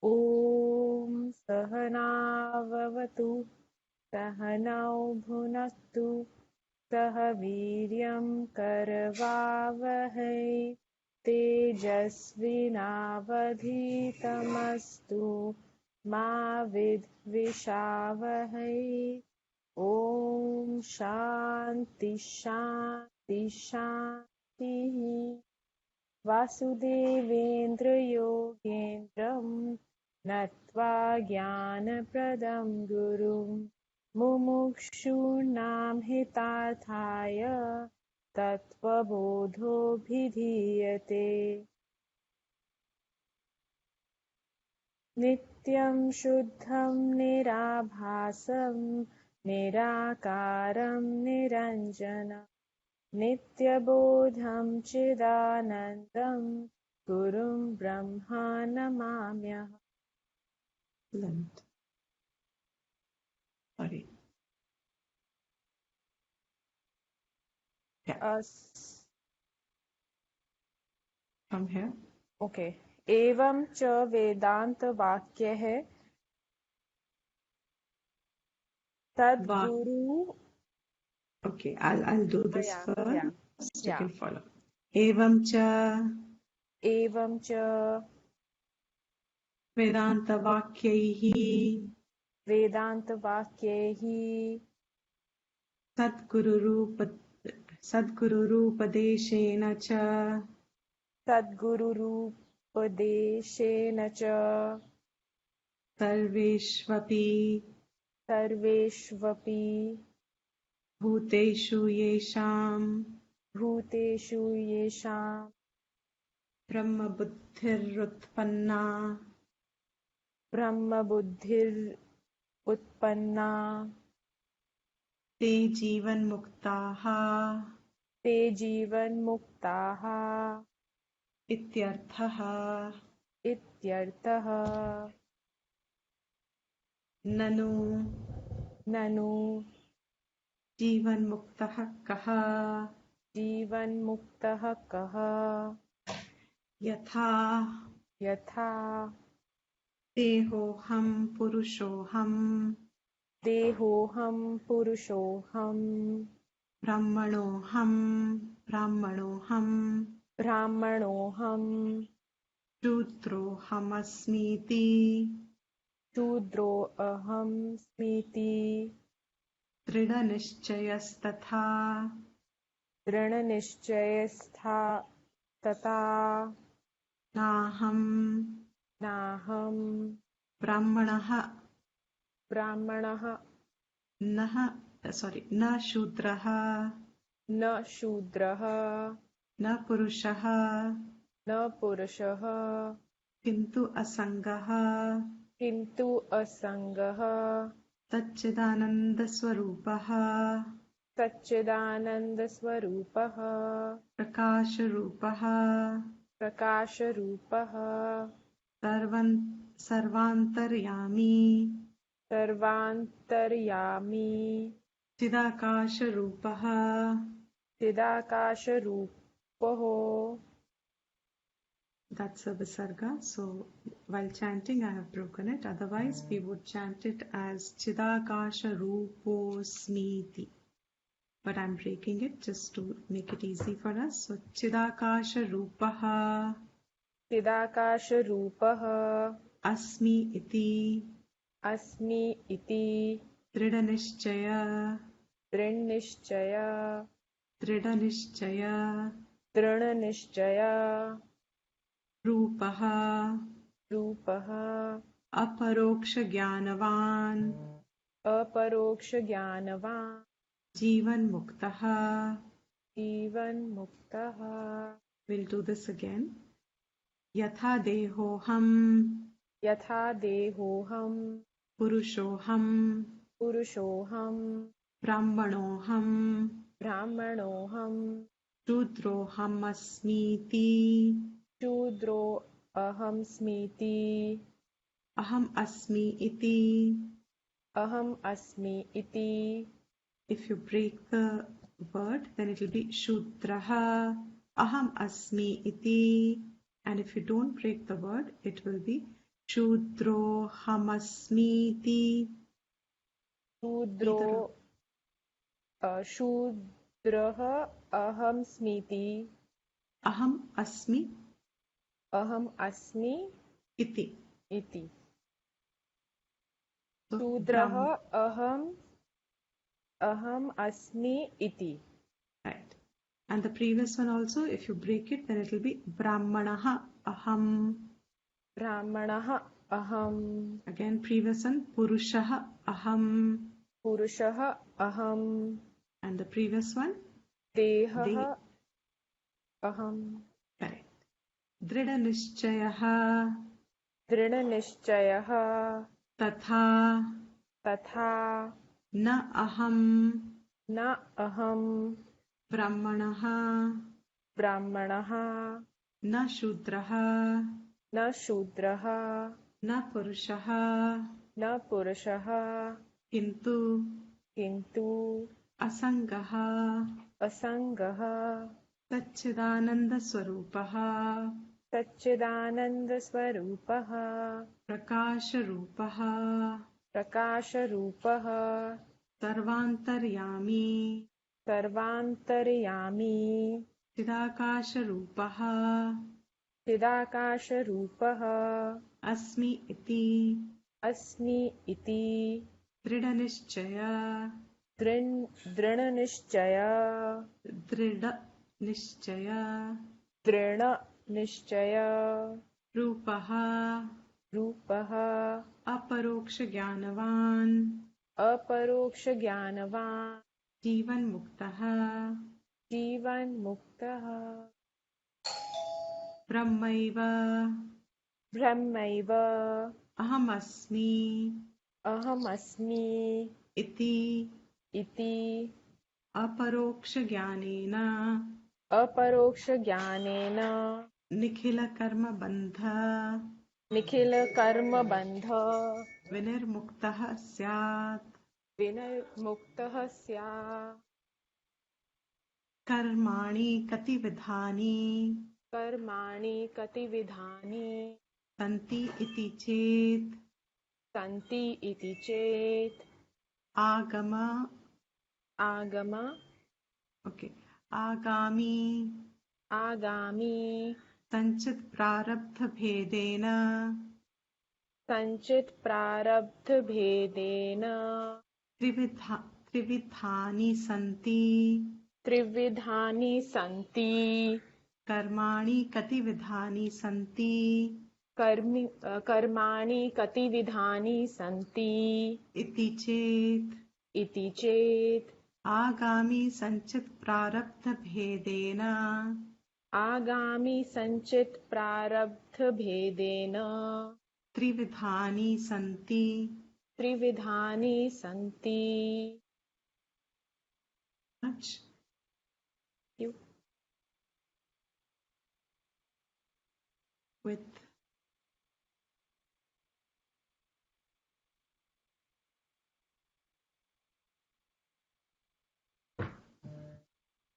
ॐ सहनाववतु सहनौ भुनक्तु सह वीर्यं करवावहै तेजस्विनावधीतमस्तु मा विद्विषावहै ॐ शान्ति शान्ति शान्तिः वासुदेवेन्द्र योगेन्द्रं नत्वा ज्ञानप्रदं गुरुं मुमुक्षूणां हितार्थाय तत्त्वबोधोऽभिधीयते नित्यं शुद्धं निराभासं निराकारं निरञ्जनम् नित्यबोधं चिदानन्दं गुरुं ब्रह्मा नमाम्यहम्। Excellent. Sorry. Yeah. From here. Okay. एवं च वेदान्तवाक्यः तद्गुरु. Okay, I'll do this Yeah, first. yeah, You can yeah. follow. Evam cha एवं च Vedanta Vakyaihi वेदान्तवाक्यैः Sadgururupadeshena cha तद्गुरुरूपदेशेन च Sarveshvapi सर्वेष्वपि Bhuteshu Yesham भूतेषु येषां Brahma Buddhirutpanna ब्रह्मबुद्धिरुत्पन्ना Te Jivan Muktaha ते जीवन्मुक्ताः Ityarthaha इत्यर्थः। Nanu ननु Jivan Muktaha Kaha जीवन्मुक्तः कः Yatha यथा Dehoham Purushoham देहोऽहं पुरुषोऽहं Brahmanoham ब्राह्मणोऽहं Shudrohamasmiti शूद्रोऽहमस्मीति Dridanischyastatha दृढनिश्चयस्था तथा Naham नाहं ब्राह्मणः Na Shudraha न शूद्रः Na Purushaha न पुरुषः Kintu Asangaha किन्तु असङ्गः Satchidananda Swarupaha सच्चिदानन्दस्वरूपः Prakasha Rupaha प्रकाशरूपः Sarvantaryami सर्वान्तर्यामी Chidakasha Rupaha. चिदाकाशरूपः. That's a visarga. So while chanting, I have broken it. Otherwise, we would chant it as Chidakasha Rupo Smiti. But I'm breaking it just to make it easy for us. So Chidakasha Rupaha चिदाकाशरूपः Asmi Iti अस्मि इति Tridanishchaya दृढनिश्चय Tridanishchaya दृढनिश्चय Rupaha रूपः Aparoksha Jnanavan अपरोक्षज्ञानवान् Jivan Muktaha. जीवन्मुक्तः. We'll do this again. Yatha Dehoham यथा देहोऽहं Purushoham पुरुषोऽहं Brahmanoham ब्राह्मणोऽहं Shudroham Asmiti शूद्रो अहमस्मीति Aham Asmi Iti. अहम् अस्मि इति. If you break the word, then it will be Shudraha Aham Asmi Iti. And if you don't break the word, it will be शूद्रोऽहमस्मीति शूद्रो either शूद्रः अहमस्मीति aham asmi अहम् अस्मि iti. इति So शूद्रः अहम् अस्मि इति right. And the previous one also, if you break it, then it will be brahmanaha aham. ब्राह्मणः अहम् Again, previous one, purushaha aham. पुरुषः अहम् And the previous one, देहः the अहम् correct. Drida nishchayaha दृढनिश्चयः tatha तथा na aham न अहम् brahmanaha ब्राह्मणः na shudraha न शूद्रः na purushaha न पुरुषः kintu किन्तु asangaha असङ्गः सच्चिदानंद स्वरूपः सच्चिदानन्दस्वरूपः प्रकाश रूपः प्रकाशरूपः सर्वान्तर्यामी सर्वान्तर्यामी चिदाकाश रूपः चिदाकाशरूपः अस्मि इति अस्मि इति दृढनिश्चय दृढनिश्चय दृढनिश्चय दृढनिश्चय रूपः रूपः अपरोक्षज्ञानवान् अपरोक्षज्ञानवान् जीवन्मुक्तः जीवन्मुक्तः ब्रह्मैव ब्रह्मैव अहमस्मि अहमस्मि इति इति अपरोक्षज्ञानेन अपरोक्षज्ञानेन निखिलकर्मबन्ध निखिलकर्मबन्ध विनिर्मुक्तः स्यात् विनिर्मुक्तः स्यात् कर्माणि कतिविधानि कर्माणि कतिविधानि सन्ति इति चेत् सन्ति इति चेत् आगम आगामि आगामि संचित् प्रारब्धभेदेन संचित् प्रारब्धभेदेन त्रिविधानि सन्ति त्रिविधानि सन्ति कर्माणि कतिविधानि सन्ति कर्माणि कतिविधानि सन्ति इति चेत् आगामि संचित् प्रारब्धभेदेन त्रिविधानि सन्ति Much. You. With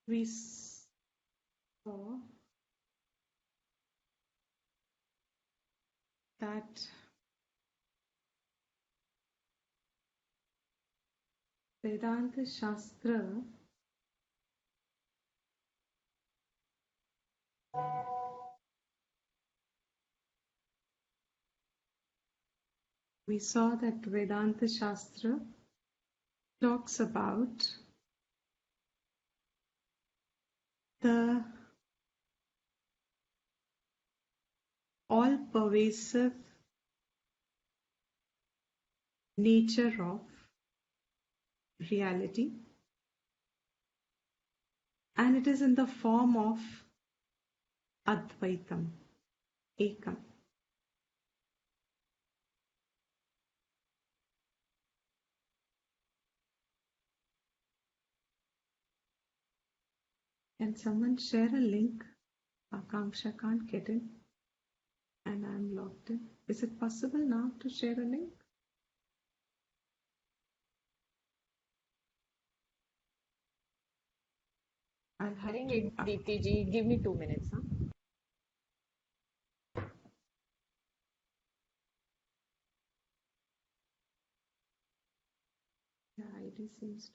we saw that Vedanta Shastra we saw that Vedanta Shastra talks about the all-pervasive nature of reality, and it is in the form of Advaitam, Ekam. Can someone share a link? Akanksha can't get in and I'm logged in. Is it possible now to share a link? I'll have Sharing to. it, Deepti ji. Give me 2 minutes. Huh? Nobody seems to.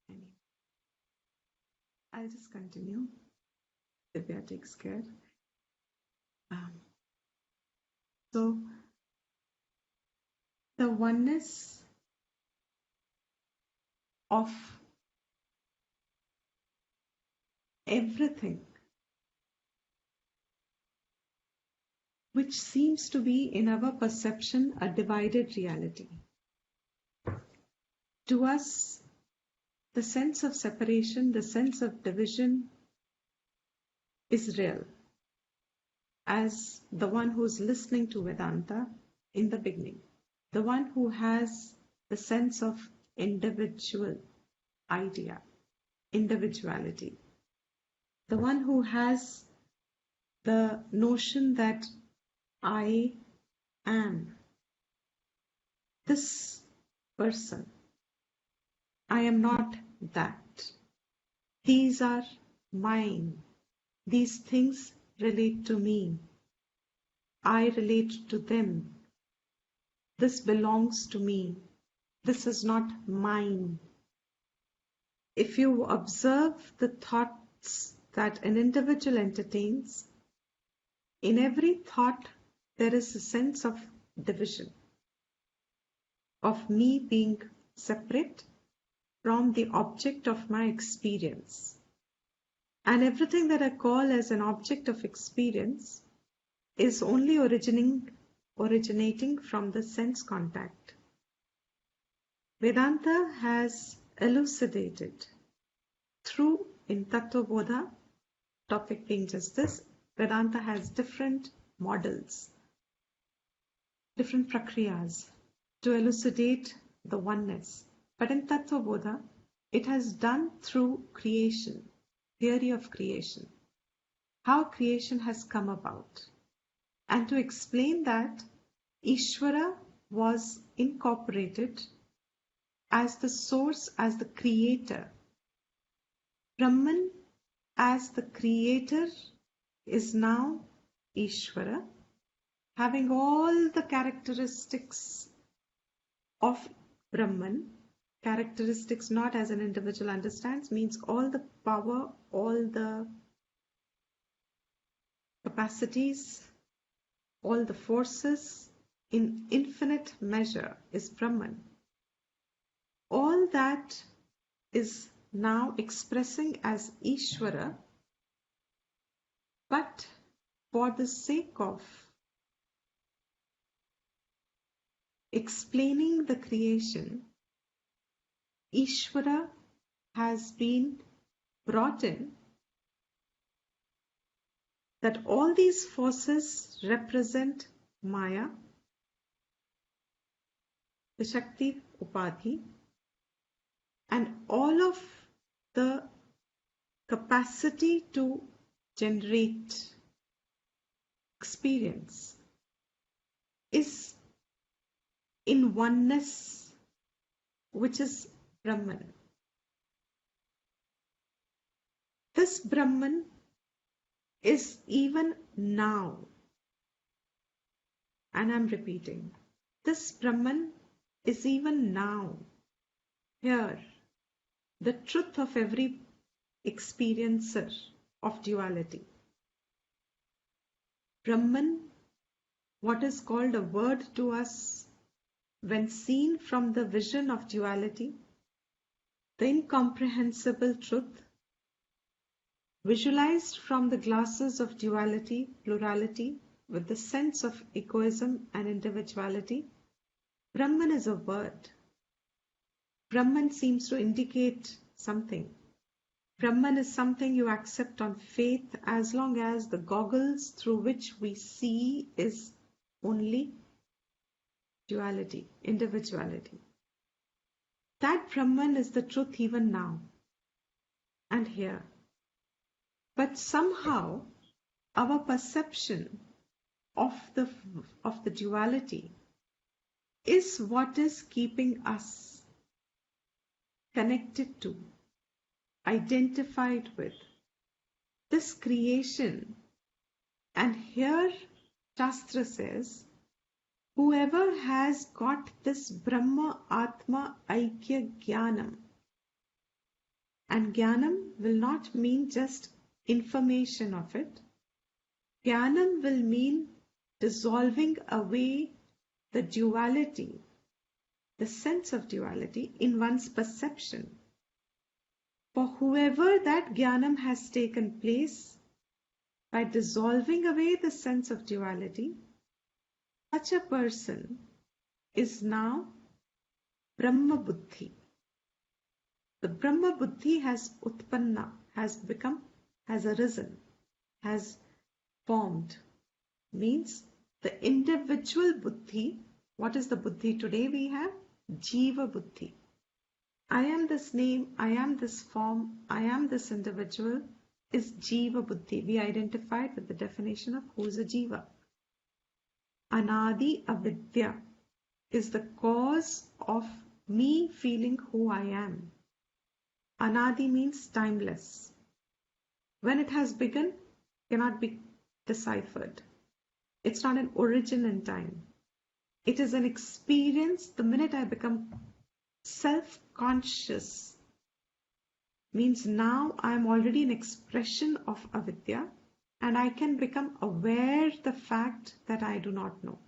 Anyway, I'll just continue. Divya takes care. So, the oneness of everything which seems to be in our perception a divided reality. To us, the sense of separation, the sense of division is real. As the one who's listening to Vedanta in the beginning, the one who has the sense of individual idea, individuality, the one who has the notion that I am this person, I am not that. These are mine. These things relate to me. I relate to them. This belongs to me. This is not mine. If you observe the thoughts that an individual entertains, in every thought there is a sense of division, of me being separate from the object of my experience. And everything that I call as an object of experience is only originating from the sense contact. Vedanta has elucidated through, in Tattva Bodha, topic being just this, Vedanta has different models, different prakriyas to elucidate the oneness. But in Tattva Bodha, it has done through creation, theory of creation, how creation has come about. And to explain that, Ishvara was incorporated as the source, as the creator. Brahman as the creator is now Ishvara, having all the characteristics of Brahman, characteristics not as an individual understands, means all the power, all the capacities, all the forces in infinite measure is Brahman. All that is now expressing as Ishvara, but for the sake of explaining the creation, Ishvara has been brought in, that all these forces represent Maya, the Shakti Upadhi, and all of the capacity to generate experience is in oneness, which is Brahman. This Brahman is even now, and I'm repeating, this Brahman is even now, here, the truth of every experiencer of duality. Brahman, what is called a word to us when seen from the vision of duality, the incomprehensible truth, visualized from the glasses of duality, plurality, with the sense of egoism and individuality, Brahman is a word. Brahman seems to indicate something. Brahman is something you accept on faith as long as the goggles through which we see is only duality, individuality. That Brahman is the truth even now and here. But somehow our perception of the duality is what is keeping us connected to, identified with this creation. And here Shastra says, whoever has got this Brahma Atma Aikya Jnanam, and Jnanam will not mean just information of it. Jnanam will mean dissolving away the duality, the sense of duality in one's perception. For whoever that Jnanam has taken place, by dissolving away the sense of duality, such a person is now Brahma Buddhi. The Brahma Buddhi has utpanna, has become, has arisen, has formed. Means the individual Buddhi. What is the Buddhi today we have? Jiva Buddhi. I am this name, I am this form, I am this individual is Jiva Buddhi. We identified with the definition of who is a Jiva. Anadi Avidya is the cause of me feeling who I am. Anadi means timeless. When it has begun, cannot be deciphered. It's not an origin in time. It is an experience. The minute I become self-conscious, means now I am already an expression of avidya, and I can become aware the fact that I do not know.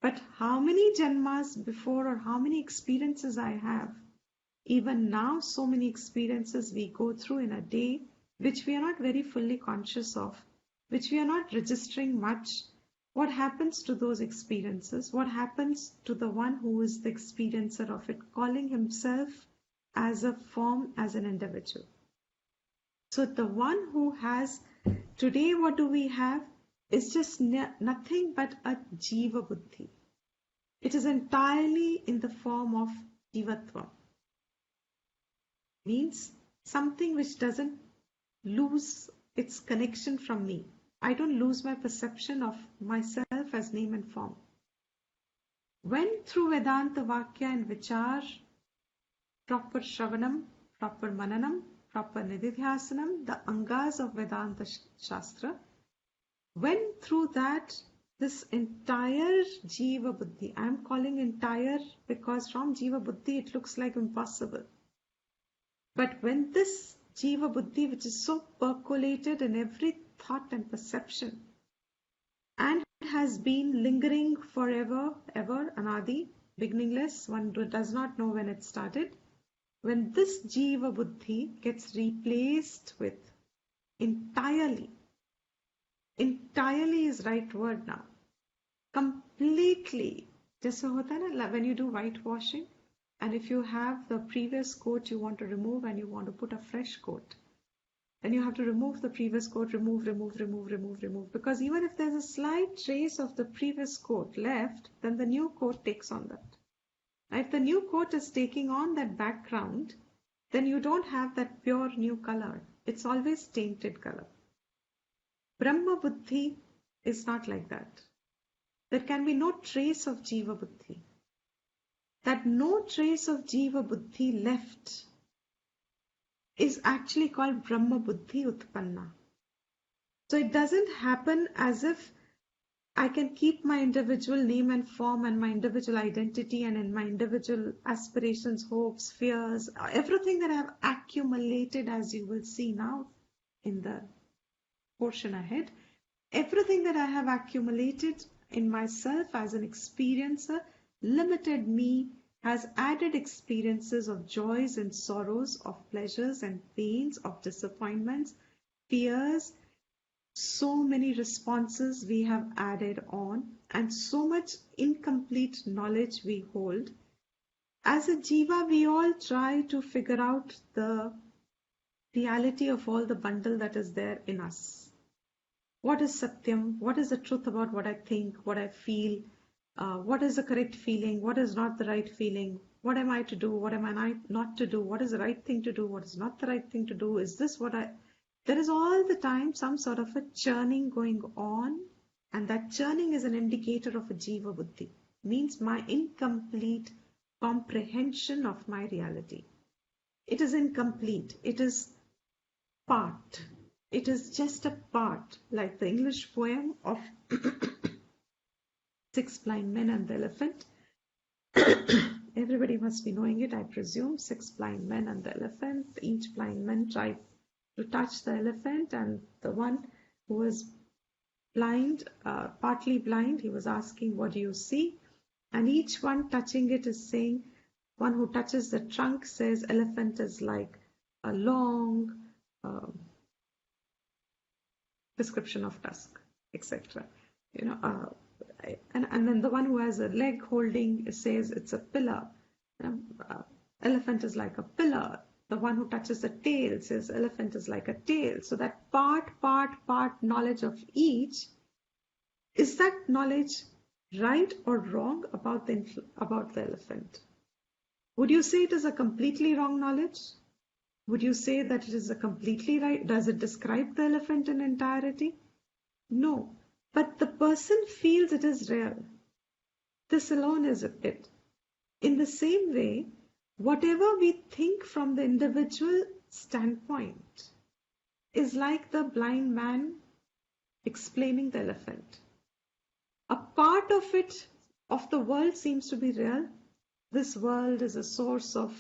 But how many janmas before, or how many experiences I have, even now so many experiences we go through in a day, which we are not very fully conscious of, which we are not registering much. What happens to those experiences? What happens to the one who is the experiencer of it, calling himself as a form, as an individual? So the one who has, today what do we have? Is just nothing but a Jiva Buddhi. It is entirely in the form of Jivatva. Means something which doesn't lose its connection from me. I don't lose my perception of myself as name and form. When through Vedanta Vakya and Vichar, proper Shravanam, proper Mananam, proper Nididhyasanam, the Angas of Vedanta Shastra, when through that, this entire Jiva Buddhi, I am calling entire because from Jiva Buddhi it looks like impossible. But when this Jiva Buddhi, which is so percolated in every thought and perception, and has been lingering forever, ever, anadi, beginningless, one does not know when it started. When this Jiva Buddhi gets replaced with entirely is right word now, completely, जैसे होता है ना when you do whitewashing, and if you have the previous coat you want to remove and you want to put a fresh coat, then you have to remove the previous coat, remove, because even if there's a slight trace of the previous coat left, then the new coat takes on that. Now, if the new coat is taking on that background, then you don't have that pure new color. It's always tainted color. Brahma Buddhi is not like that. There can be no trace of Jiva Buddhi. That no trace of Jiva Buddhi left is actually called Brahma Buddhi Utpanna. So it doesn't happen as if I can keep my individual name and form and my individual identity and in my individual aspirations, hopes, fears, everything that I have accumulated, as you will see now in the portion ahead, everything that I have accumulated in myself as an experiencer, limited me, has added experiences of joys and sorrows, of pleasures and pains, of disappointments, fears, so many responses we have added on, and so much incomplete knowledge we hold. As a Jiva, we all try to figure out the reality of all the bundle that is there in us. What is Satyam? What is the truth about what I think, what I feel? What is the correct feeling? What is not the right feeling? What am I to do? What am I not to do? What is the right thing to do? What is not the right thing to do? Is this what I... There is all the time some sort of a churning going on, and that churning is an indicator of a Jiva Buddhi. Means my incomplete comprehension of my reality. It is incomplete. It is part. It is just a part, like the English poem of 6 blind men and the elephant. Everybody must be knowing it, I presume. 6 blind men and the elephant. Each blind man tried to touch the elephant, and the one who was blind, partly blind, he was asking, what do you see? And each one touching it is saying, one who touches the trunk says, elephant is like a long description of tusk, etc. And then the one who has a leg holding says it's a pillar. Elephant is like a pillar. The one who touches the tail says elephant is like a tail. So that part knowledge of each, is that knowledge right or wrong about the elephant? Would you say it is a completely wrong knowledge? Would you say that it is a completely right? Does it describe the elephant in entirety? No. But the person feels it is real. This alone is it. In the same way, whatever we think from the individual standpoint is like the blind man explaining the elephant. A part of it, of the world, seems to be real. This world is a source of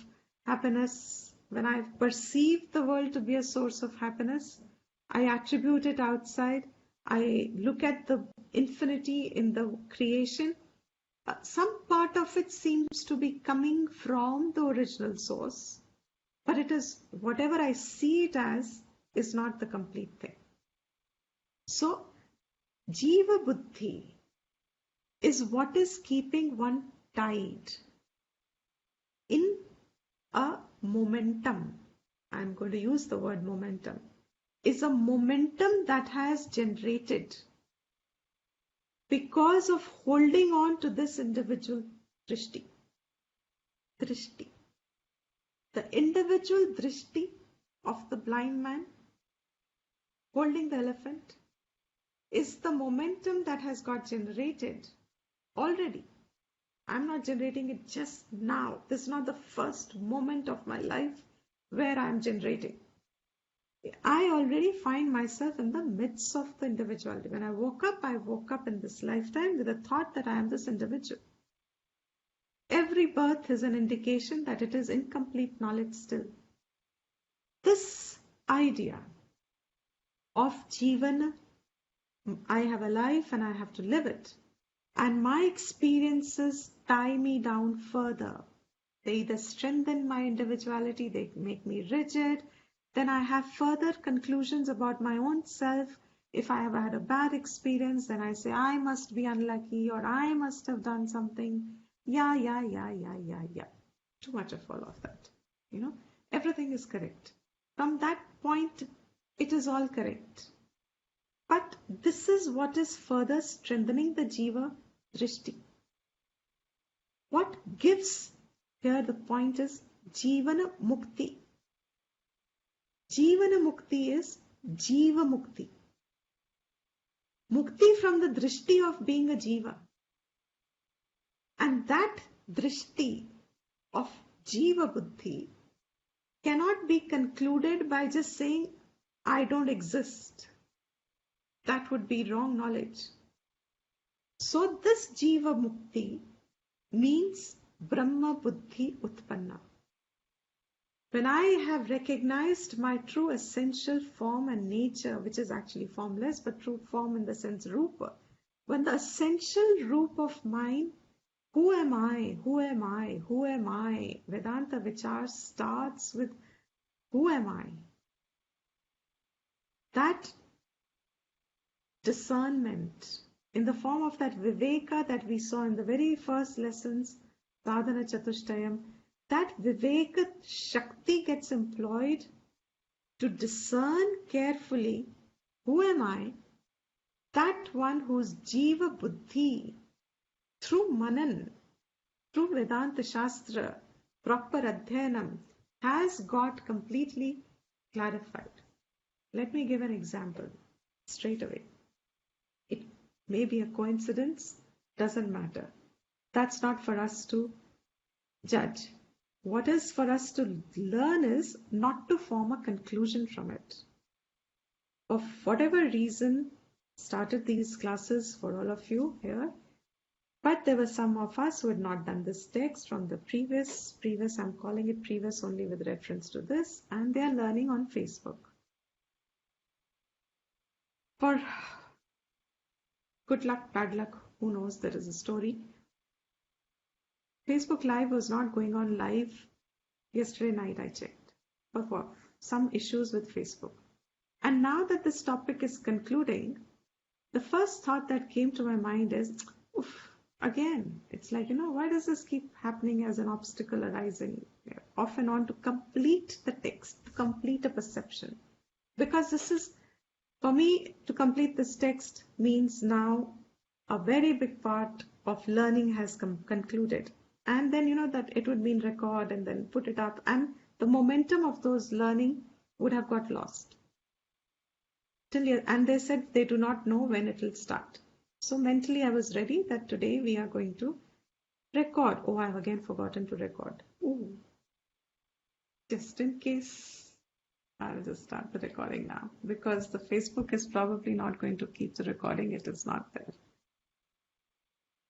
happiness. When I perceive the world to be a source of happiness, I attribute it outside. I look at the infinity in the creation. Some part of it seems to be coming from the original source, but it is whatever I see it as is not the complete thing. So, Jiva Buddhi is what is keeping one tied in a momentum. I'm going to use the word momentum. Is a momentum that has generated because of holding on to this individual drishti. Drishti. The individual drishti of the blind man holding the elephant is the momentum that has got generated already. I'm not generating it just now. This is not the first moment of my life where I'm generating. I already find myself in the midst of the individuality. When I woke up in this lifetime with the thought that I am this individual. Every birth is an indication that it is incomplete knowledge still. This idea of Jivana, I have a life and I have to live it. And my experiences tie me down further. They either strengthen my individuality, they make me rigid. Then I have further conclusions about my own self. If I have had a bad experience, then I say, I must be unlucky or I must have done something. Yeah. Too much of all of that. Everything is correct. From that point, it is all correct. But this is what is further strengthening the Jiva Drishti. What gives here the point is Jivana Mukti. Jivana Mukti is Jiva Mukti. Mukti from the drishti of being a Jiva. And that drishti of Jiva Buddhi cannot be concluded by just saying, I don't exist. That would be wrong knowledge. So this Jiva Mukti means Brahma Buddhi Utpanna. When I have recognized my true essential form and nature, which is actually formless, but true form in the sense Rupa, when the essential Rupa of mine, who am I, who am I, who am I, Vedanta Vichar starts with who am I? That discernment in the form of that Viveka that we saw in the very first lessons, Sadhana Chatushtayam, that Viveka Shakti gets employed to discern carefully who am I, that one whose Jiva Buddhi through Manan, through Vedanta Shastra, proper Adhyanam has got completely clarified. Let me give an example straight away. It may be a coincidence, doesn't matter. That's not for us to judge. What is for us to learn is not to form a conclusion from it. For whatever reason, started these classes for all of you here. But there were some of us who had not done this text from the previous, I'm calling it previous only with reference to this, and they are learning on Facebook. For good luck, bad luck, who knows, there is a story. Facebook Live was not going on live yesterday night, I checked, for some issues with Facebook. And now that this topic is concluding, the first thought that came to my mind is, oof, again, it's like, why does this keep happening as an obstacle arising off and on to complete the text, to complete a perception? Because this is, for me, to complete this text means now a very big part of learning has concluded. And then, that it would mean record and then put it up. And the momentum of those learning would have got lost. And they said they do not know when it will start. So mentally I was ready that today we are going to record. Oh, I've again forgotten to record. Ooh. Just in case, I'll just start the recording now, because the Facebook is probably not going to keep the recording. It is not there.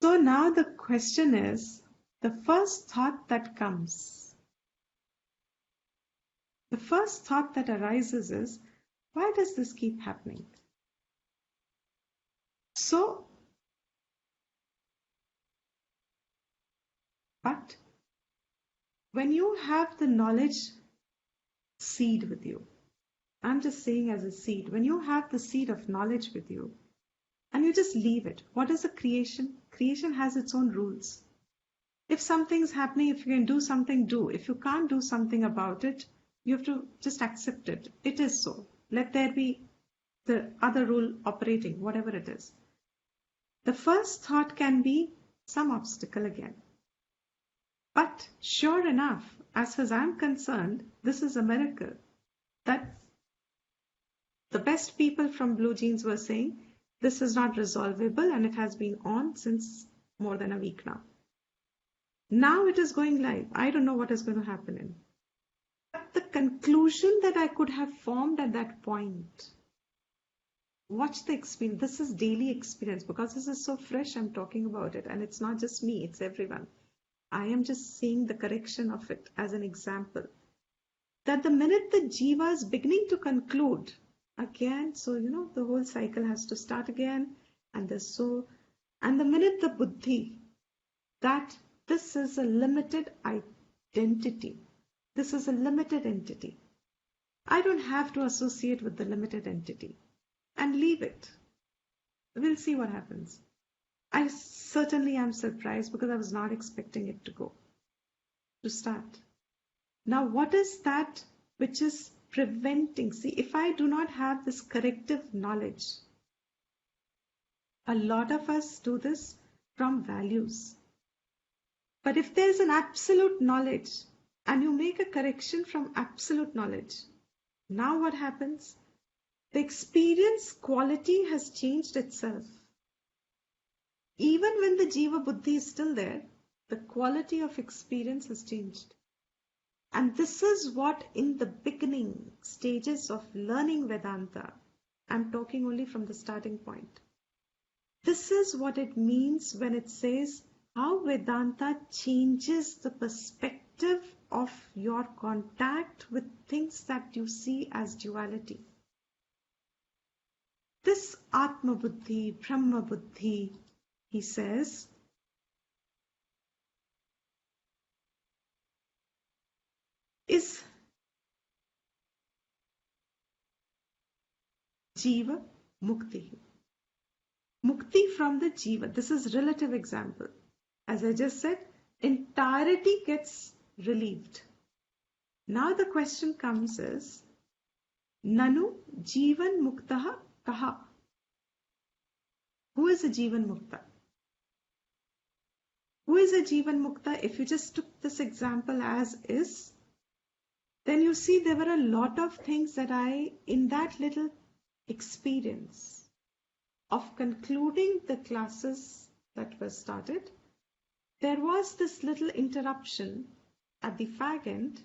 So now the question is, the first thought that comes, the first thought that arises is, why does this keep happening? So, but when you have the knowledge seed with you, I'm just saying as a seed, when you have the seed of knowledge with you and you just leave it, what is a creation? Creation has its own rules. If something's happening, if you can do something, do. If you can't do something about it, you have to just accept it. It is so. Let there be the other rule operating, whatever it is. The first thought can be some obstacle again. But sure enough, as far as I'm concerned, this is a miracle that the best people from Blue Jeans were saying this is not resolvable, and it has been on since more than a week now. Now it is going live. I don't know what is going to happen in. But the conclusion that I could have formed at that point, watch the experience. This is daily experience, because this is so fresh, I'm talking about it. And it's not just me, it's everyone. I am just seeing the correction of it as an example. That the minute the jiva is beginning to conclude, again, so the whole cycle has to start again. And the minute the buddhi, that this is a limited identity. This is a limited entity. I don't have to associate with the limited entity and leave it. We'll see what happens. I certainly am surprised, because I was not expecting it to start. Now, what is that which is preventing? See, if I do not have this corrective knowledge, a lot of us do this from values. But if there's an absolute knowledge and you make a correction from absolute knowledge, now what happens? The experience quality has changed itself. Even when the jiva buddhi is still there, the quality of experience has changed. And this is what, in the beginning stages of learning Vedanta, I'm talking only from the starting point. This is what it means when it says how Vedanta changes the perspective of your contact with things that you see as duality. This Atma Buddhi, Brahma Buddhi, he says, is Jiva Mukti. Mukti from the Jiva. This is relative example. As I just said, entirety gets relieved. Now the question comes is, Nanu Jivan Muktaha Kaha? Who is a Jivan Mukta? Who is a Jivan Mukta? If you just took this example as is, then you see there were a lot of things that in that little experience of concluding the classes that were started, there was this little interruption at the fag end,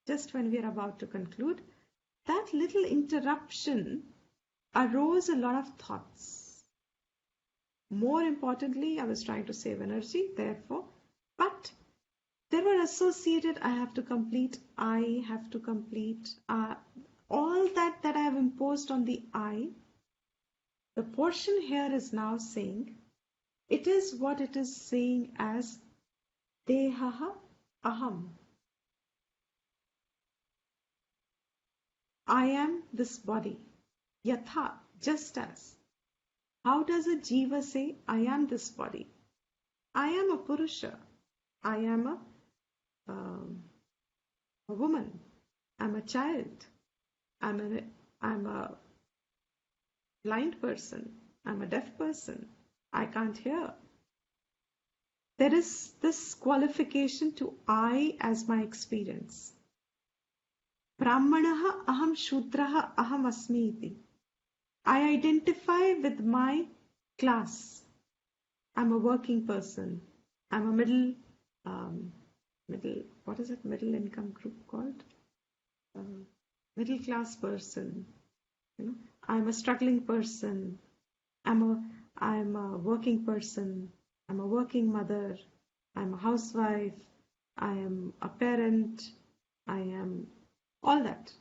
just when we are about to conclude. That little interruption arose a lot of thoughts. More importantly, I was trying to save energy, therefore, but there were associated, I have to complete, all that I have imposed on the I. The portion here is now saying, it is what it is saying as dehaha aham. I am this body. Yatha, just as. How does a jiva say, I am this body? I am a purusha. I am a woman. I'm a child. I'm a blind person. I'm a deaf person. I can't hear. There is this qualification to I as my experience. Brahmanaha aham shudraha aham asmi iti. I identify with my class. I'm a working person. I'm a middle, what is it? Middle income group called? Middle class person. I'm a struggling person. I'm a working person. I'm a working mother. I'm a housewife. I am a parent. I am all that.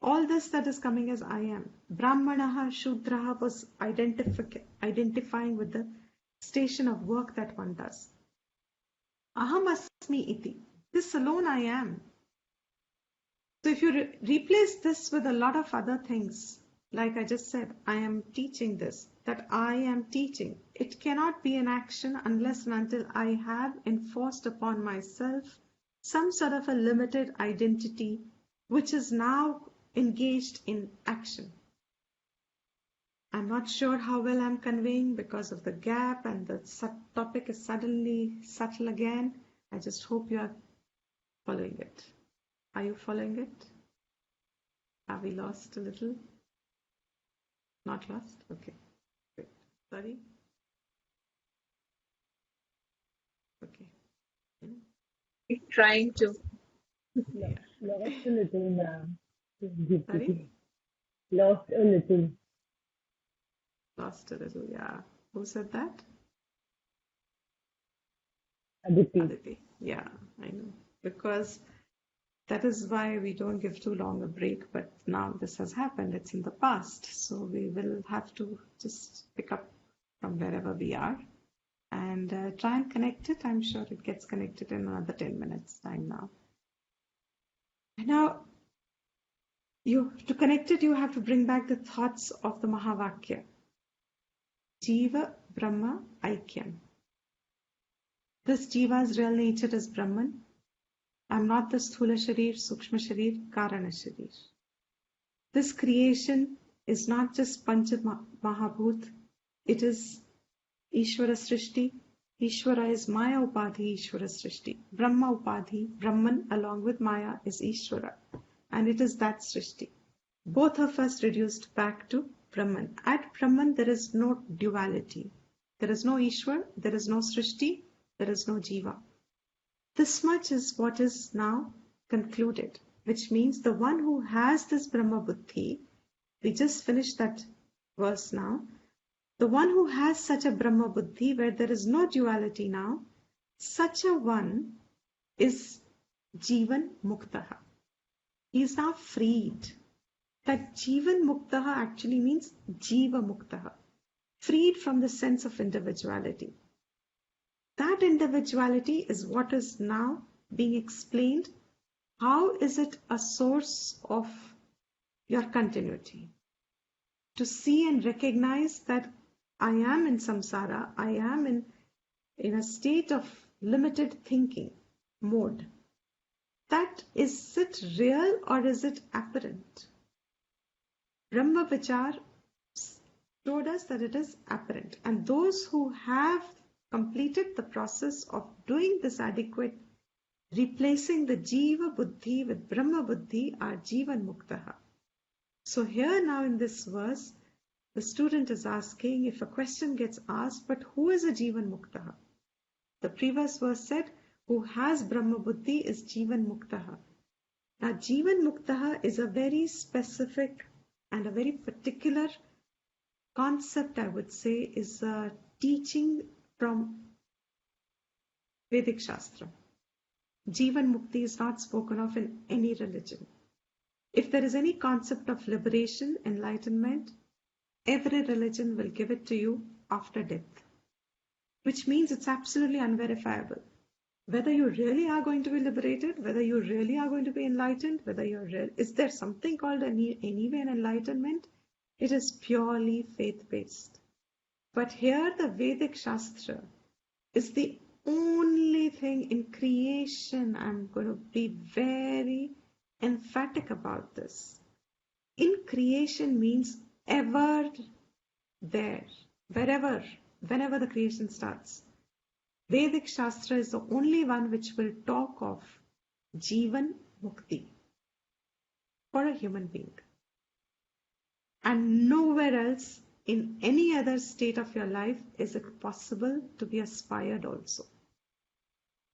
All this that is coming as I am. Brahmanaha, Shudraha was identifying with the station of work that one does. Aham asmi iti. This alone I am. So if you replace this with a lot of other things, like I just said, I am teaching this, that I am teaching. It cannot be an action unless and until I have enforced upon myself some sort of a limited identity, which is now engaged in action. I'm not sure how well I'm conveying because of the gap and the topic is suddenly subtle again. I just hope you are following it. Are you following it? Have we lost a little? Not lost? Okay. Good. Sorry? Okay. Keep trying to. Yeah. Lost a little now. Sorry? Lost a little. Lost a little, yeah. Who said that? Aditi. Aditi. Yeah, I know. Because that is why we don't give too long a break, but now this has happened. It's in the past. So we will have to just pick up from wherever we are and try and connect it. I'm sure it gets connected in another 10 minutes time now. And now, to connect it, you have to bring back the thoughts of the Mahavakya. Jiva, Brahma, Aikyam. This Jiva's real nature is Brahman. I'm not the Sthula Sharir, Sukshma Sharir, Karana Sharir. This creation is not just Pancha Mahabhut. It is Ishvara Srishti. Ishvara is Maya Upadhi, Ishvara Srishti. Brahma Upadhi, Brahman along with Maya is Ishvara. And it is that Srishti. Both of us reduced back to Brahman. At Brahman, there is no duality. There is no Ishwar, there is no Srishti, there is no Jiva. This much is what is now concluded, which means the one who has this Brahma Buddhi, we just finished that verse now, the one who has such a Brahma Buddhi where there is no duality now, such a one is Jivan Muktaha. He is now freed. That Jivan Muktaha actually means Jiva Muktaha, freed from the sense of individuality. That individuality is what is now being explained. How is it a source of your continuity? To see and recognize that I am in samsara, I am in a state of limited thinking mode. That is it real or is it apparent? Brahma Vichar showed us that it is apparent. And those who have completed the process of doing this adequate, replacing the Jiva Buddhi with Brahma Buddhi are Jivan Muktaha. So here now in this verse, the student is asking if a question gets asked, but who is a Jivan Muktaha? The previous verse said, who has Brahma Buddhi is Jivan Muktaha. Now Jivan Muktaha is a very specific and a very particular concept, I would say, is a teaching from Vedic Shastra. Jivan Mukti is not spoken of in any religion. If there is any concept of liberation, enlightenment, every religion will give it to you after death, which means it's absolutely unverifiable. Whether you really are going to be liberated, whether you really are going to be enlightened, is there something called anyway an enlightenment? It is purely faith-based. But here the Vedic Shastra is the only thing in creation. I'm going to be very emphatic about this. In creation means ever there, wherever, whenever the creation starts. Vedic Shastra is the only one which will talk of Jivan Mukti for a human being. And nowhere else in any other state of your life is it possible to be aspired also.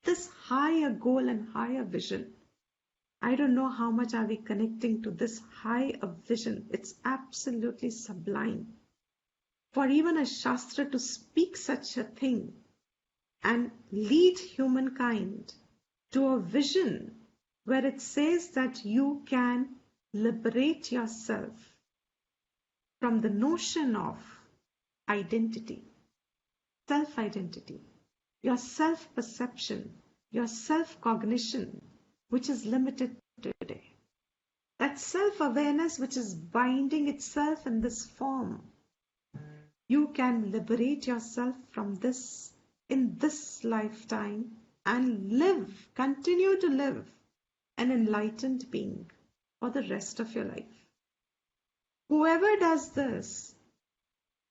This higher goal and higher vision, I don't know how much are we connecting to this high vision. It's absolutely sublime. For even a Shastra to speak such a thing and lead humankind to a vision where it says that you can liberate yourself from the notion of identity, self-identity, your self-perception, your self-cognition, which is limited today. That self-awareness which is binding itself in this form. You can liberate yourself from this in this lifetime and live, continue to live an enlightened being for the rest of your life. Whoever does this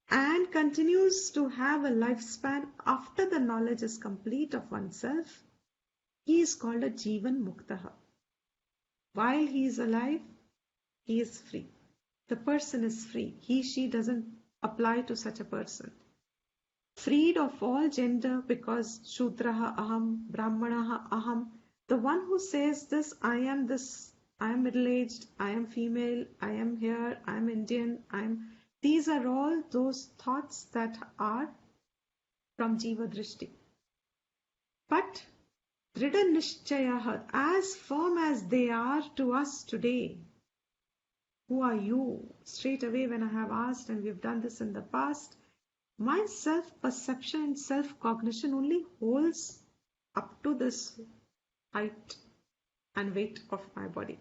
and continues to have a lifespan after the knowledge is complete of oneself, he is called a Jivan Muktaha. While he is alive, he is free. The person is free. He, she doesn't apply to such a person. Freed of all gender because Shudraha Aham, Brahmanaha Aham. The one who says this, I am middle-aged, I am female, I am here, I am Indian, these are all those thoughts that are from Jiva Drishti. But Dhrida Nishchayaha, as firm as they are to us today, who are you? Straight away when I have asked, and we've done this in the past, my self-perception and self-cognition only holds up to this height and weight of my body.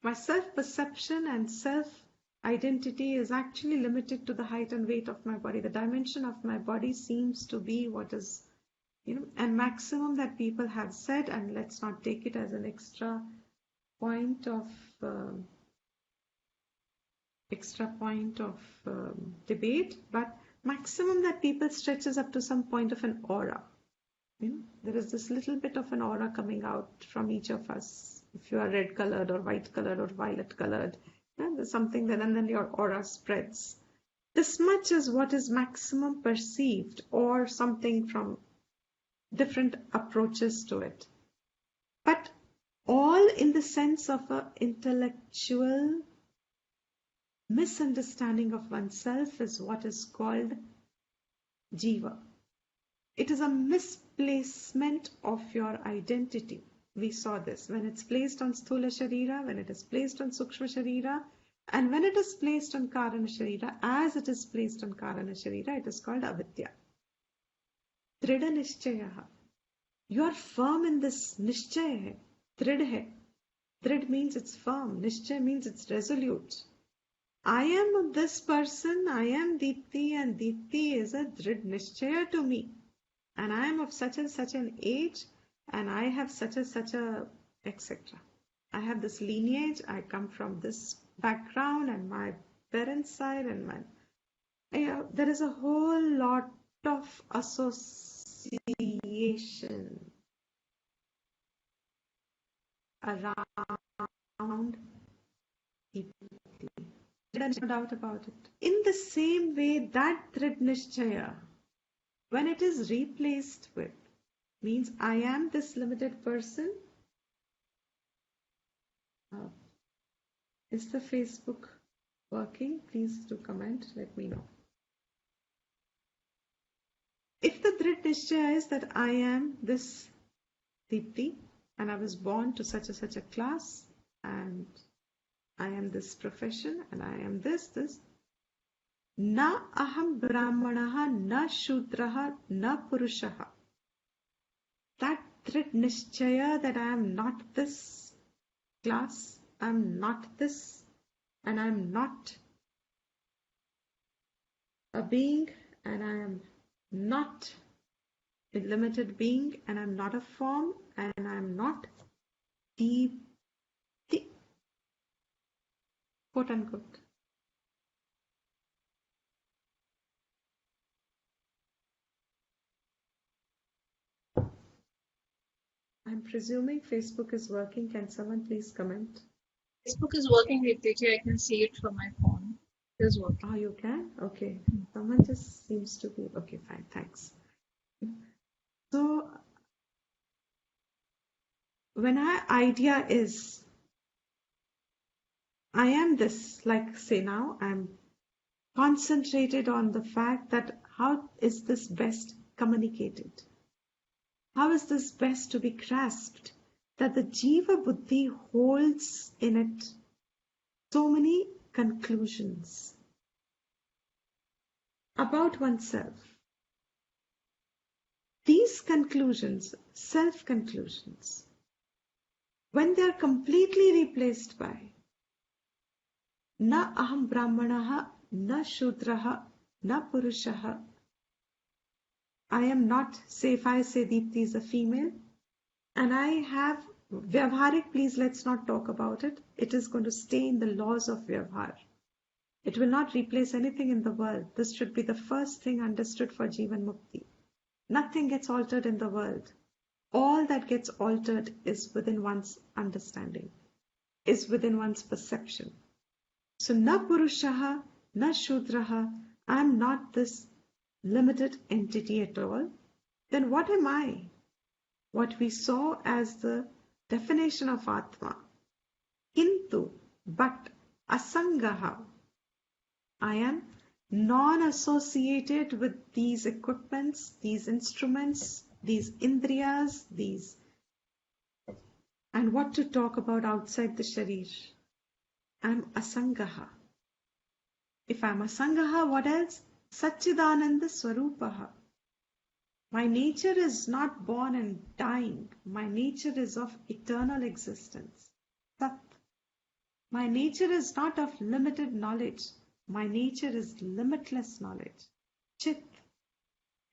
My self-perception and self-identity is actually limited to the height and weight of my body. The dimension of my body seems to be what is, and maximum that people have said, and let's not take it as an extra point of debate, but maximum that people stretches up to some point of an aura. There is this little bit of an aura coming out from each of us. If you are red colored or white colored or violet colored, there's something there, and then your aura spreads. This much is what is maximum perceived, or something from different approaches to it. But all in the sense of an intellectual misunderstanding of oneself is what is called jiva. It is a misplacement of your identity. We saw this when it's placed on Sthula Sharira, when it is placed on Sukshma Sharira, and when it is placed on Karana Sharira. As it is placed on Karana Sharira, it is called avidya. Dhrida Nishchayaha. You are firm in this Nishchaya hai. Drid hai. Drid means it's firm. Nishchaya means it's resolute. I am this person, I am Deepti, and Deepti is a Drid Nishchaya to me. And I am of such and such an age, and I have such a etc. I have this lineage, I come from this background, and my parents' side, and there is a whole lot of association around Deepti. There's no doubt about it. In the same way, that Drid Nishchaya, when it is replaced with, means I am this limited person. Is the Facebook working? Please do comment, let me know. If the Drit Nishchaya is that I am this Deepti and I was born to such a class and I am this profession and I am this. Na aham brahmanaha, na shudraha, na purushaha. That Drit Nishchaya that I am not this class, I am not this, and I am not a being, and I am not a limited being, and I'm not a form, and I'm not the quote unquote. I'm presuming Facebook is working. Can someone please comment? Facebook is working, Ritika. I can see it from my phone. It is working. Oh, you can? Okay. Someone just seems to be. Okay, fine. Thanks. So, when our idea is, I am this, like say now, I'm concentrated on the fact that how is this best communicated? How is this best to be grasped? That the Jiva Buddhi holds in it so many conclusions about oneself. These conclusions, self-conclusions, when they are completely replaced by na aham brahmanaha, na shudraha, na purushaha. I am not, say if I say Deepti is a female, and I have Vyavharik, please let's not talk about it. It is going to stay in the laws of Vyavhar. It will not replace anything in the world. This should be the first thing understood for Jivan Mukti. Nothing gets altered in the world. All that gets altered is within one's understanding, is within one's perception. So, na purushaha, na shudraha, I am not this limited entity at all. Then what am I? What we saw as the definition of Atma. Kintu, but asangaha. I am non-associated with these equipments, these instruments, these indriyas, these. And what to talk about outside the sharir? I'm asangaha. If I'm asangaha, what else? Satchidananda Swarupaha. My nature is not born and dying. My nature is of eternal existence. Sat. My nature is not of limited knowledge. My nature is limitless knowledge. Chit.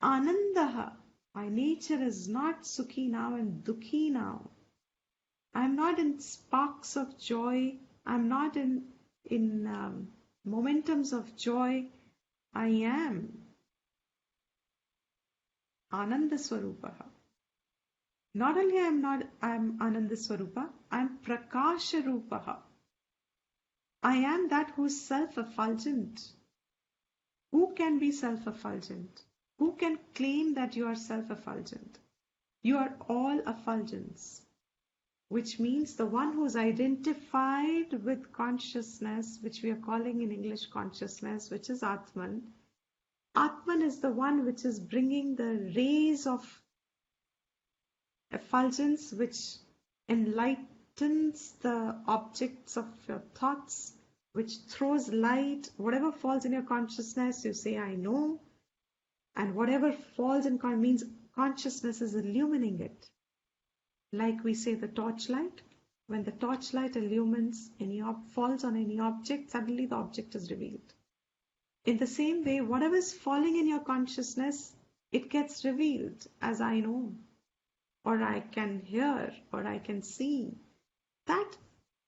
Anandaha. My nature is not sukhi now and dukhi now. I'm not in sparks of joy. I'm not in momentums of joy. I am Ananda Swarupaha. Not only I'm Ananda Swarupa, I'm Prakasha Rupaha. I am that who is self-effulgent. Who can be self-effulgent? Who can claim that you are self-effulgent? You are all effulgence, which means the one who is identified with consciousness, which we are calling in English consciousness, which is Atman. Atman is the one which is bringing the rays of effulgence which enlightens the objects of your thoughts, which throws light. Whatever falls in your consciousness, you say, I know. And whatever falls in means consciousness is illumining it. Like we say the torchlight. When the torchlight illumines falls on any object, suddenly the object is revealed. In the same way, whatever is falling in your consciousness, it gets revealed as I know, or I can hear, or I can see. That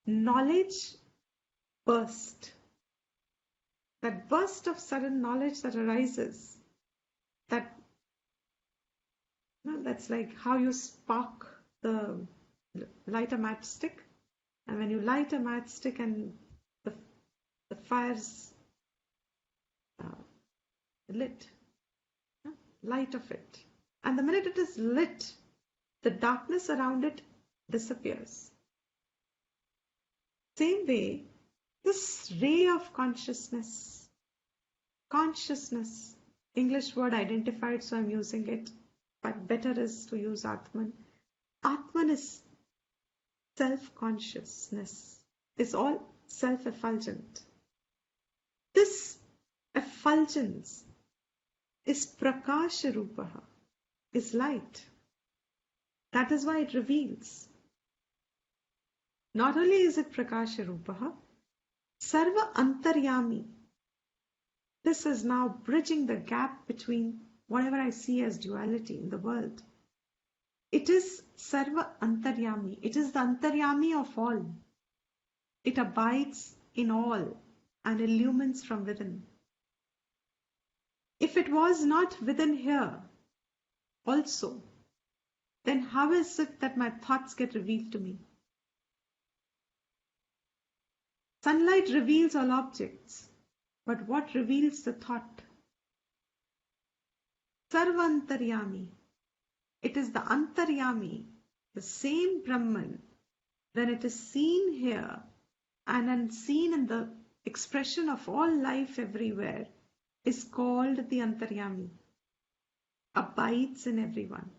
knowledge burst, that burst of sudden knowledge that arises, that's like how you light a matchstick, and when you light a matchstick and the fire's lit, light of it, and the minute it is lit, the darkness around it disappears. Same way, this ray of consciousness, English word identified, so I'm using it, but better is to use Atman. Atman is self-consciousness, is all self-effulgent. This effulgence is Prakasha Rupaha, is light. That is why it reveals. Not only is it Prakasha Rupaha, Sarva Antaryami. This is now bridging the gap between whatever I see as duality in the world. It is Sarva Antaryami. It is the Antaryami of all. It abides in all and illumines from within. If it was not within here also, then how is it that my thoughts get revealed to me? Sunlight reveals all objects, but what reveals the thought? Sarvantaryami. It is the Antaryami, the same Brahman, when it is seen here and unseen in the expression of all life everywhere, is called the Antaryami, abides in everyone.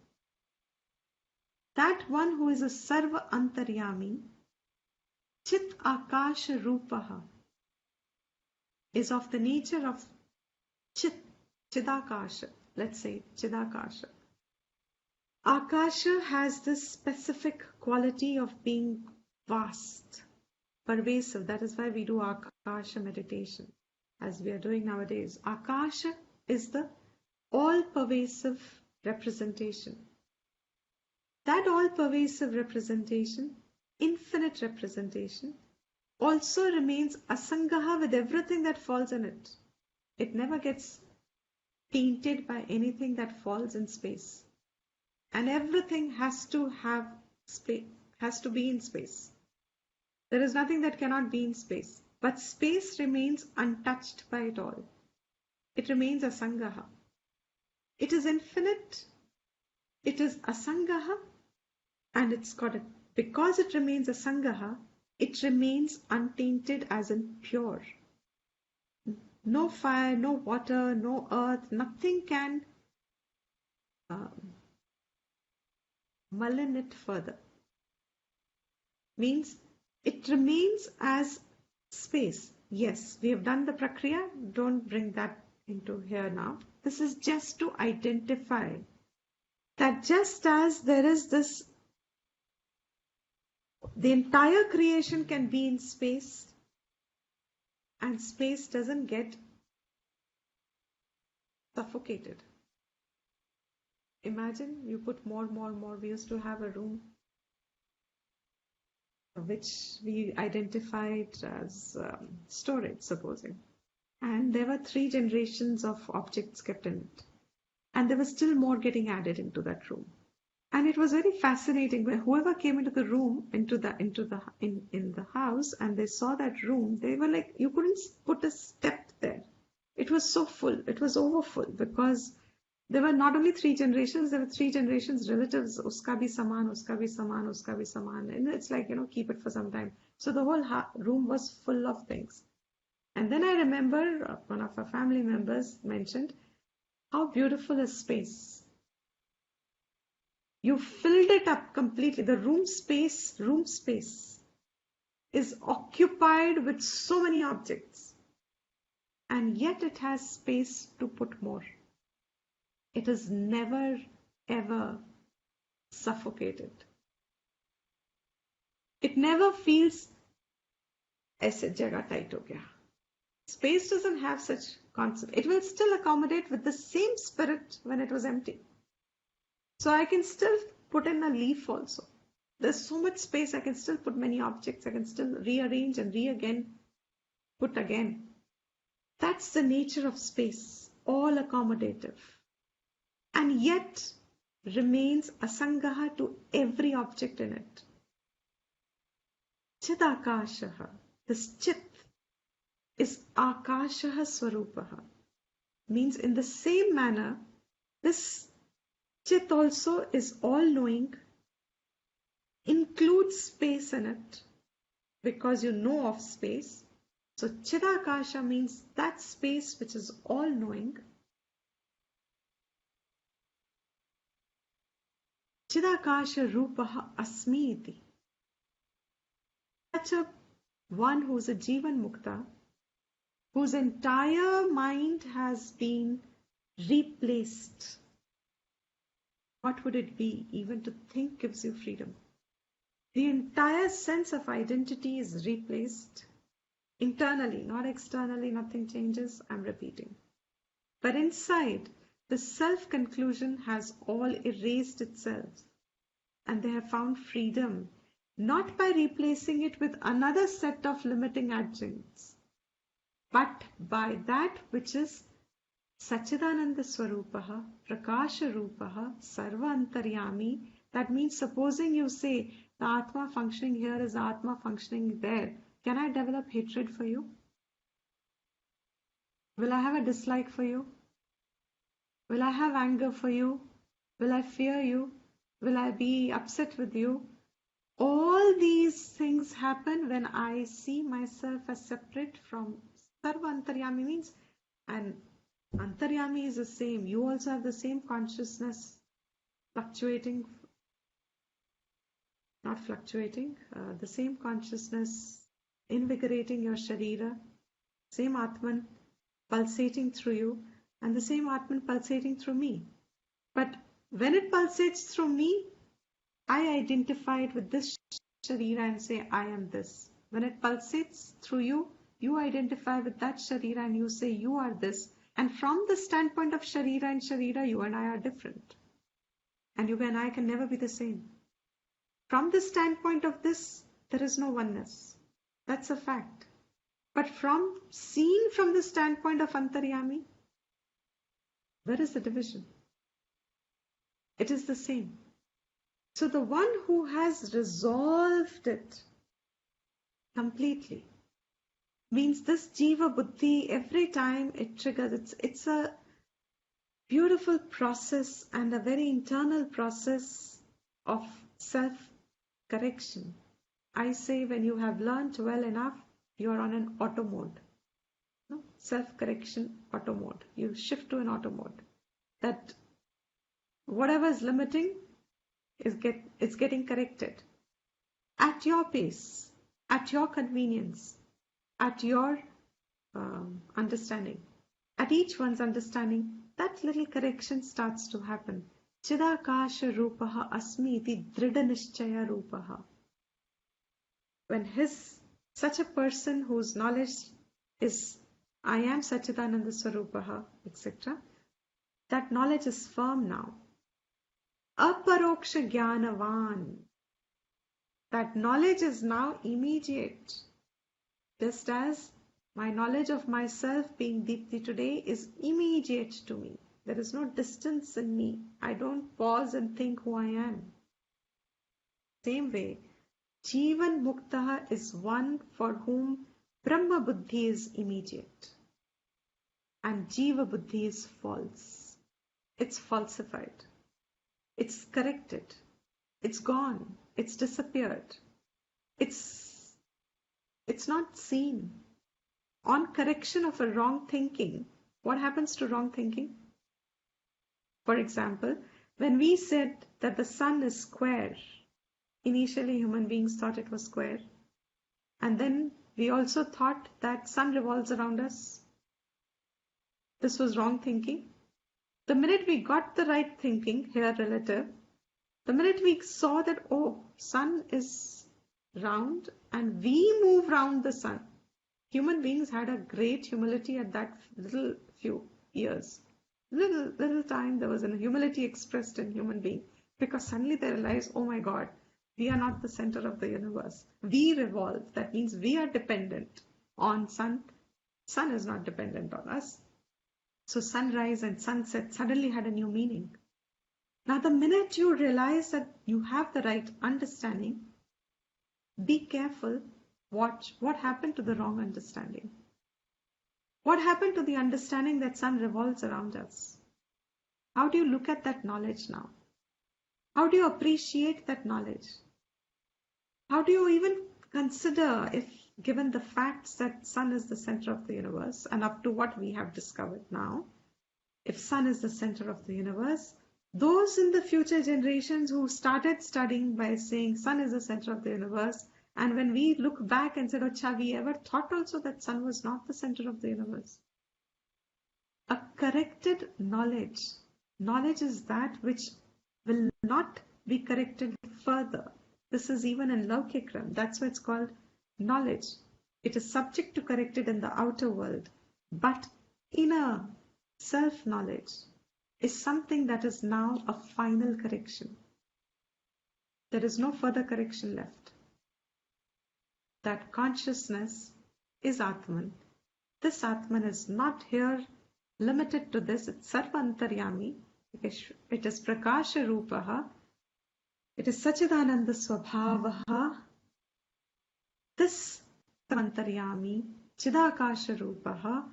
That one who is a Sarva Antaryami, Chit Akasha Rupaha, is of the nature of Chit, Chidakasha. Let's say Chidakasha. Akasha has this specific quality of being vast, pervasive. That is why we do Akasha meditation, as we are doing nowadays. Akasha is the all-pervasive representation. That all-pervasive representation, infinite representation, also remains asangaha with everything that falls in it. It never gets tainted by anything that falls in space. And everything has to have space, has to be in space. There is nothing that cannot be in space. But space remains untouched by it all. It remains asangaha. It is infinite. It is asangaha. And it's got it. Because it remains asangaha, it remains untainted as in pure. No fire, no water, no earth, nothing can malign it further. Means it remains as space. Yes, we have done the prakriya. Don't bring that into here now. This is just to identify that just as there is this, the entire creation can be in space, and space doesn't get suffocated. Imagine you put more. We used to have a room which we identified as storage, supposing. And there were 3 generations of objects kept in it. And there was still more getting added into that room. And it was very fascinating when whoever came into the room, in the house, and they saw that room, they were like, you couldn't put a step there. It was so full. It was overfull because there were not only 3 generations, there were 3 generations relatives. Uska bhi saman, uska bhi saman, uska bhi saman. And it's like, keep it for some time. So the whole room was full of things. And then I remember one of our family members mentioned, how beautiful is space. You filled it up completely. The room space is occupied with so many objects. And yet it has space to put more. It is never ever suffocated. It never feels aise jagah tight ho gaya. Space doesn't have such concept. It will still accommodate with the same spirit when it was empty. So I can still put in a leaf also. There's so much space, I can still put many objects. I can still rearrange and put again. That's the nature of space, all accommodative. And yet remains asangaha to every object in it. Chidakashaha. This chit is akashaha swarupaha. Means in the same manner, this chit also is all-knowing, includes space in it, because you know of space. So Chidakasha means that space which is all-knowing, Chidakasha Rupaha Asmi iti. Such a one who's a Jivan Mukta, whose entire mind has been replaced. What would it be? Even to think gives you freedom. The entire sense of identity is replaced internally, not externally, nothing changes. I'm repeating. But inside, the self-conclusion has all erased itself, and they have found freedom, not by replacing it with another set of limiting adjuncts, but by that which is Sachidananda Swarupaha, Prakasha Rupaha, Sarva Antaryami. That means supposing you say the Atma functioning here is Atma functioning there. Can I develop hatred for you? Will I have a dislike for you? Will I have anger for you? Will I fear you? Will I be upset with you? All these things happen when I see myself as separate from Sarva Antaryami means, and Antaryami is the same. You also have the same consciousness fluctuating, not fluctuating, the same consciousness invigorating your Sharira, same Atman pulsating through you, and the same Atman pulsating through me. But when it pulsates through me, I identify it with this Sharira and say, I am this. When it pulsates through you, you identify with that Sharira and you say, you are this. And from the standpoint of Sharira and Sharira, you and I are different. And you and I can never be the same. From the standpoint of this, there is no oneness. That's a fact. But seen from the standpoint of Antaryami, where is the division? It is the same. So the one who has resolved it completely means this Jiva Buddhi, every time it triggers, it's a beautiful process and a very internal process of self-correction. I say when you have learned well enough, you're on an auto mode. No? Self-correction auto mode. You shift to an auto mode. That whatever is limiting it's getting corrected at your pace, at your convenience, at your understanding. At each one's understanding, that little correction starts to happen. Chidakasha Rupaha Asmi iti Drida Nishchaya Rupaha. When such a person whose knowledge is I am Sachidananda Swarupaha, etc., that knowledge is firm now. Aparoksha Jnanavan. That knowledge is now immediate. Just as my knowledge of myself being Deepti today is immediate to me. There is no distance in me. I don't pause and think who I am. Same way, Jivan Muktaha is one for whom Brahma Buddhi is immediate. And Jiva Buddhi is false. It's falsified. It's corrected. It's gone. It's disappeared. It's not seen. On correction of a wrong thinking, what happens to wrong thinking? For example, when we said that the sun is square, initially human beings thought it was square. And then we also thought that sun revolves around us. This was wrong thinking. The minute we got the right thinking, here relative, the minute we saw that, oh, sun is round and we move round the sun. Human beings had a great humility at that little few years. Little time there was a humility expressed in human being because suddenly they realized, oh my God, we are not the center of the universe. We revolve. That means we are dependent on sun. Sun is not dependent on us. So sunrise and sunset suddenly had a new meaning. Now the minute you realize that you have the right understanding, be careful. Watch what happened to the wrong understanding. What happened to the understanding that sun revolves around us? How do you look at that knowledge now? How do you appreciate that knowledge? How do you even consider, if given the facts that sun is the center of the universe and up to what we have discovered now, if sun is the center of the universe, Those in the future generations who started studying by saying sun is the center of the universe, and when we look back and said, oh, we ever thought also that sun was not the center of the universe? A corrected knowledge. Knowledge is that which will not be corrected further. This is even in Laukikram. That's why it's called knowledge. It is subject to corrected in the outer world, but inner self-knowledge is something that is now a final correction. There is no further correction left. That consciousness is Atman. This Atman is not here limited to this. It's Sarvantaryami. It is Prakasha Rupaha. It is Sachidananda Swabhavaha. This Sarvantaryami, Chidakasha Rupaha,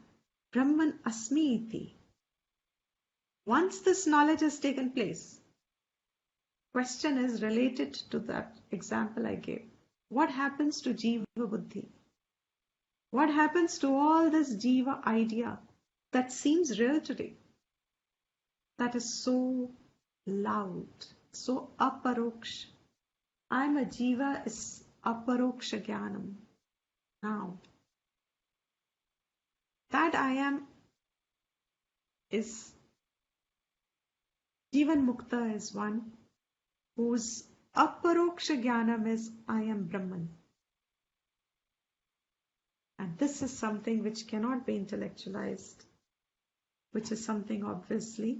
Brahman Asmi iti. Once this knowledge has taken place, question is related to that example I gave. What happens to Jiva Buddhi? What happens to all this Jiva idea that seems real today? That is so loud, so aparoksha. I'm a Jiva is aparoksha jnanam. Now, that I am is Jivan Mukta is one whose aparoksha jnanam is I am Brahman. And this is something which cannot be intellectualized, which is something obviously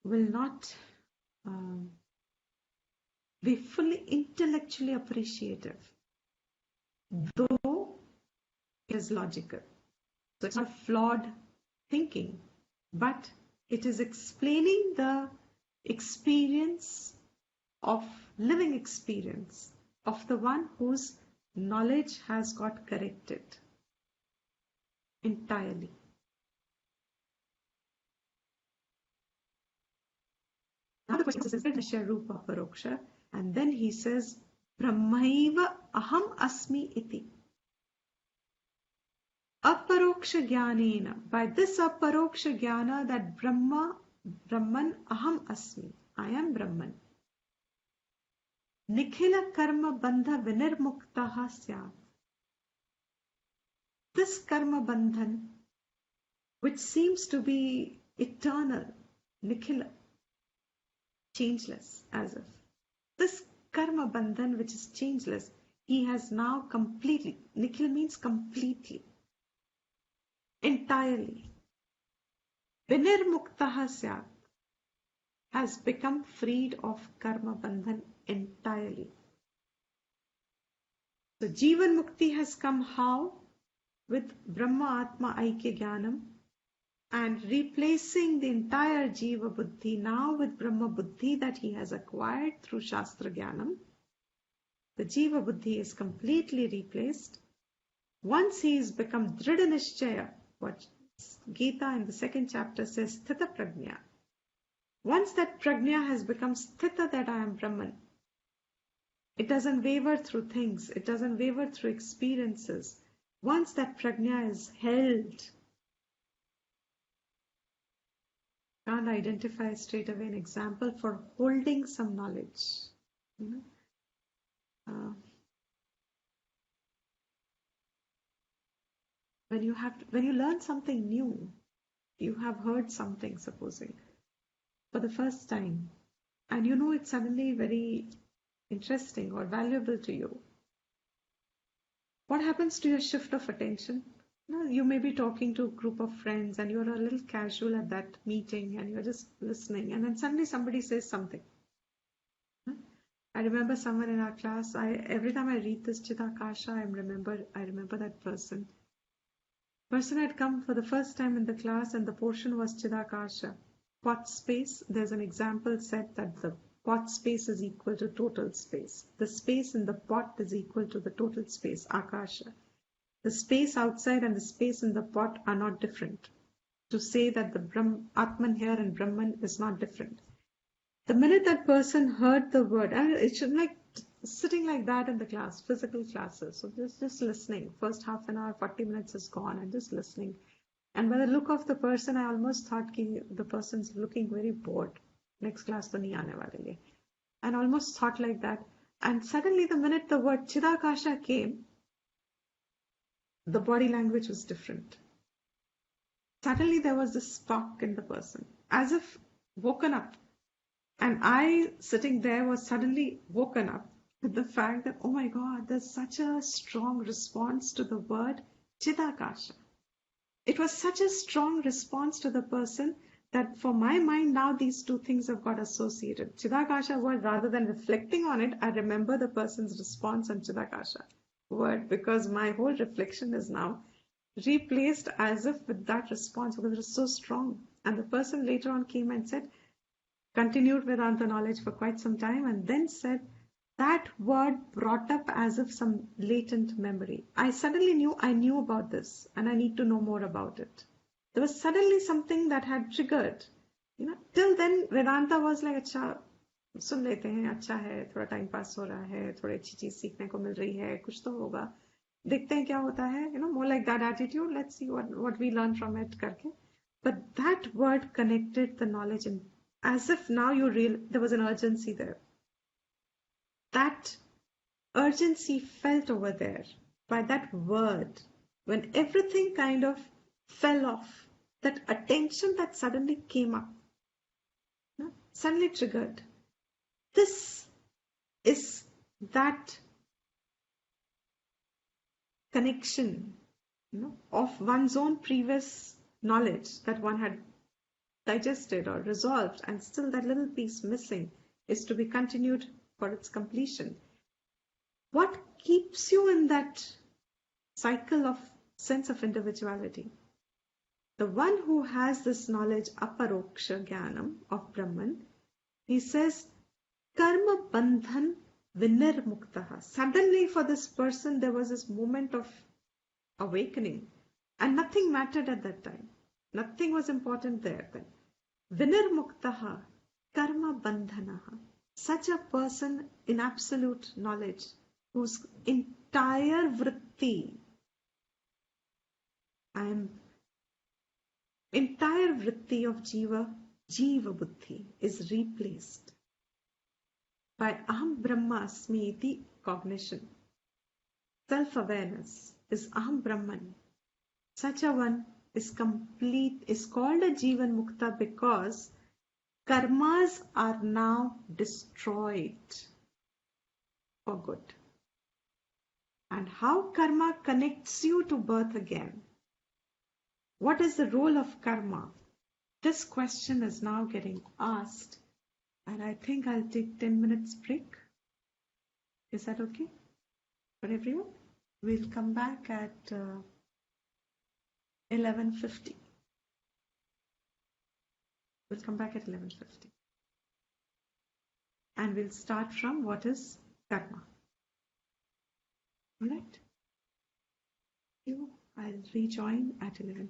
will not be fully intellectually appreciative, though it is logical. So it's not flawed thinking, but it is explaining the experience of living experience of the one whose knowledge has got corrected entirely. Now the question is Nishya Rupa Paroksha, and then he says Brahmaiva Aham Asmi iti. Aparoksha Jnanena. By this Aparoksha Jnana that Brahman Aham Asmi. I am Brahman. Nikhila Karma Bandha Vinirmuktaha Syat. This Karma Bandhan, which seems to be eternal, Nikhila, changeless, as if. This Karma Bandhan, which is changeless, he has now completely, Nikhil means completely, entirely. Vinirmuktaha Syat, has become freed of Karma Bandhan entirely. So Jivan Mukti has come how? With Brahma Atma Aikya Jnanam and replacing the entire Jiva Buddhi now with Brahma Buddhi that he has acquired through Shastra Jnanam. The Jiva Buddhi is completely replaced. Once he has become Dhrida Nishchaya, what Gita in the second chapter says, Sthita Prajna. Once that Prajna has become Sthita that I am Brahman, it doesn't waver through things, it doesn't waver through experiences. Once that Prajna is held, can't identify straight away an example for holding some knowledge. When you learn something new, you have heard something, supposing, for the first time, and you know it's suddenly very interesting or valuable to you. What happens to your shift of attention? You may be talking to a group of friends and you're a little casual at that meeting and you're just listening, and then suddenly somebody says something. I remember someone in our class, every time I read this Chidakasha, I remember that person. Person had come for the first time in the class and the portion was Chidakasha. Pot space, there's an example set that the pot space is equal to total space. The space in the pot is equal to the total space, Akasha. The space outside and the space in the pot are not different. To say that the Atman here and Brahman is not different. The minute that person heard the word, it should like sitting like that in the class, physical classes. So just listening. First half an hour, 40 minutes is gone and just listening. And by the look of the person, I almost thought the person's looking very bored. next class to nahi aane wale ye. And almost thought like that. And suddenly the minute the word Chidakasha came, the body language was different. Suddenly there was this spark in the person, as if woken up. And I, sitting there, was suddenly woken up with the fact that, oh my God, there's such a strong response to the word Chidakasha. It was such a strong response to the person that for my mind now these two things have got associated. Chidakasha word, rather than reflecting on it, I remember the person's response on Chidakasha word, because my whole reflection is now replaced as if with that response, because it was so strong. And the person later on came and said, continued Vedanta knowledge for quite some time, and then said, that word brought up as if some latent memory. I suddenly knew I knew about this and I need to know more about it. There was suddenly something that had triggered. Till then Vedanta was like, अच्छा सुन लेते हैं, अच्छा है, थोड़ा time pass हो रहा है, थोड़ी अच्छी चीज सीखने को मिल रही है, कुछ तो होगा, देखते हैं क्या होता है, more like that attitude, let's see what we learn from it करके. But that word connected the knowledge, and as if now there was an urgency there. That urgency felt over there by that word, when everything kind of fell off, that attention that suddenly came up, suddenly triggered. This is that connection, of one's own previous knowledge that one had digested or resolved, and still that little piece missing is to be continued for its completion. What keeps you in that cycle of sense of individuality? The one who has this knowledge, aparoksha jnanam of Brahman, he says, karma bandhan vinirmuktaha. Suddenly for this person there was this moment of awakening, and nothing mattered at that time. Nothing was important there then. Vinirmuktaha karma bandhanaha. Such a person in absolute knowledge, whose entire vritti, entire vritti of jiva buddhi is replaced by aham brahmasmi iti cognition. Self-awareness is aham brahman. Such a one is called a jivan mukta because karmas are now destroyed for good. And how karma connects you to birth again? What is the role of karma? This question is now getting asked, and I think I'll take 10 minutes break. Is that okay for everyone? We'll come back at 11:50. We'll come back at 11:50. And we'll start from what is karma. All right? I'll rejoin at 11:50.